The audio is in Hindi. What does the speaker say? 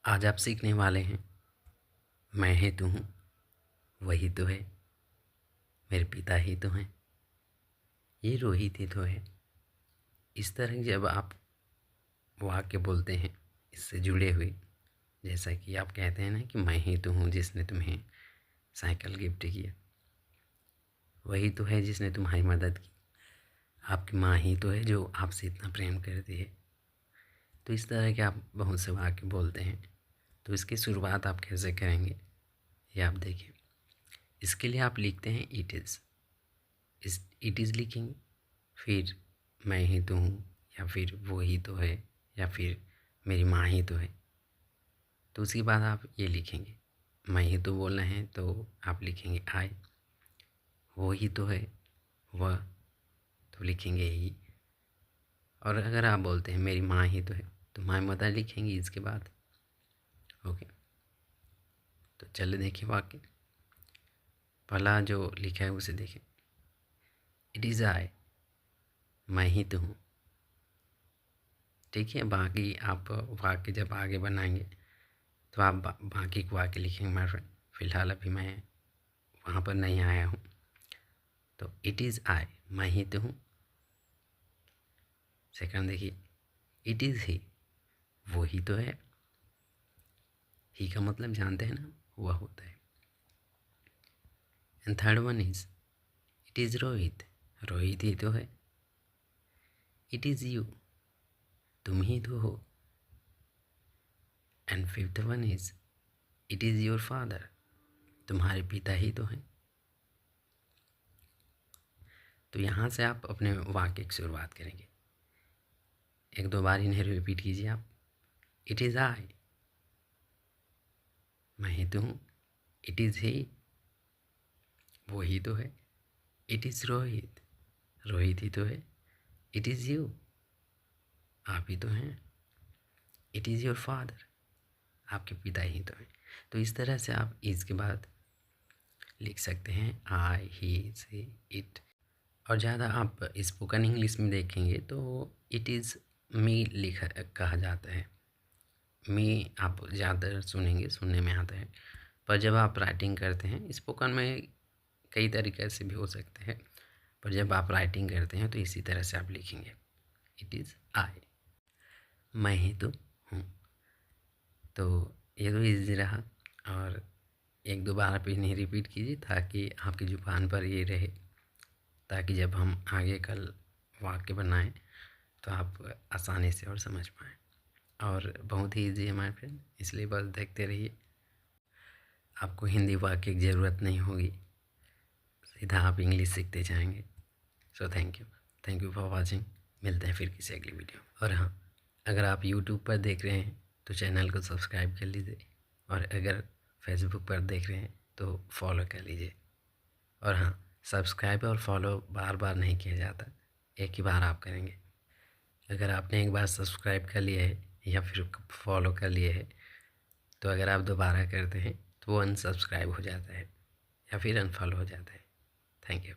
आज आप सीखने वाले हैं मैं ही तो हूँ, वही तो है, मेरे पिता ही तो हैं, ये रोहित ही तो है। इस तरह जब आप वाक्य बोलते हैं इससे जुड़े हुए, जैसा कि आप कहते हैं ना कि मैं ही तो हूँ जिसने तुम्हें साइकिल गिफ्ट किया, वही तो है जिसने तुम्हारी मदद की, आपकी माँ ही तो है जो आपसे इतना प्रेम करती है। तो इस तरह के आप बहुत से वाक्य बोलते हैं। तो इसकी शुरुआत आप कैसे करेंगे ये आप देखिए। इसके लिए आप लिखते हैं इट इज़ लिखेंगे, फिर मैं ही तो हूँ, या फिर वो ही तो है, या फिर मेरी माँ ही तो है। तो उसके बाद आप ये लिखेंगे, मैं ही तो बोलना है तो आप लिखेंगे आई, वो ही तो है, वह, तो लिखेंगे ही। और अगर आप बोलते हैं मेरी माँ ही तो है तो माय मदर लिखेंगे इसके बाद। ओके, तो चलिए देखिए वाक्य। पहला जो लिखा है उसे देखें, इट इज़ आई, मैं ही तो हूँ। ठीक है, बाकी आप वाक्य जब आगे बनाएंगे तो आप बाकी के वाक्य लिखेंगे मेरे फ्रेंड। फ़िलहाल अभी मैं वहाँ पर नहीं आया हूँ। तो इट इज़ आई, मैं ही तो हूँ। सेकंड देखिए, इट इज़ ही, वो ही तो है। ही का मतलब जानते हैं ना, वह होता है। And third one is, it is Rohit, Rohit ही तो है। इट इज़ यू, तुम ही तो हो। And fifth one is, it is your father, तुम्हारे पिता ही तो हैं। तो यहाँ से आप अपने वाक्य की शुरुआत करेंगे। एक दो बार इन्हें रिपीट कीजिए आप। इट इज़ आई, मैं ही तो हूँ। इट इज़ ही, वो ही तो है। इट इज़ रोहित, रोहित ही तो है। इट इज़ यू, आप ही तो हैं। इट इज़ योर फादर, आपके पिता ही तो हैं। तो इस तरह से आप इसके बाद लिख सकते हैं आई, ही, से, इट। और ज़्यादा आप स्पोकन इंग्लिश में देखेंगे तो इट इज़ मी लिखा कहा जाता है। मी आप ज़्यादा सुनेंगे, सुनने में आता है। पर जब आप राइटिंग करते हैं, स्पोकन में कई तरीके से भी हो सकते हैं, पर जब आप राइटिंग करते हैं तो इसी तरह से आप लिखेंगे, इट इज़ आई, मैं ही तो हूँ। तो ये तो ईजी रहा। और एक दो बार आप इन्हें रिपीट कीजिए ताकि आपकी ज़ुबान पर ये रहे, ताकि जब हम आगे कल वाक्य बनाएं तो आप आसानी से और समझ पाएँ। और बहुत ही ईजी है हमारे फ्रेंड, इसलिए बस देखते रहिए, आपको हिंदी वाक्य की ज़रूरत नहीं होगी, सीधा आप इंग्लिश सीखते जाएंगे। So thank you for watching. मिलते हैं फिर किसी अगली वीडियो। और हाँ, अगर आप यूट्यूब पर देख रहे हैं तो चैनल को सब्सक्राइब कर लीजिए, और अगर फेसबुक पर देख रहे हैं तो फॉलो कर लीजिए। और हाँ, सब्सक्राइब और फॉलो बार बार नहीं किया जाता, एक ही बार आप करेंगे। अगर आपने एक बार सब्सक्राइब कर लिया है या फिर फॉलो कर लिया है, तो अगर आप दोबारा करते हैं तो वो अनसब्सक्राइब हो जाता है या फिर अनफॉलो हो जाता है। Thank you.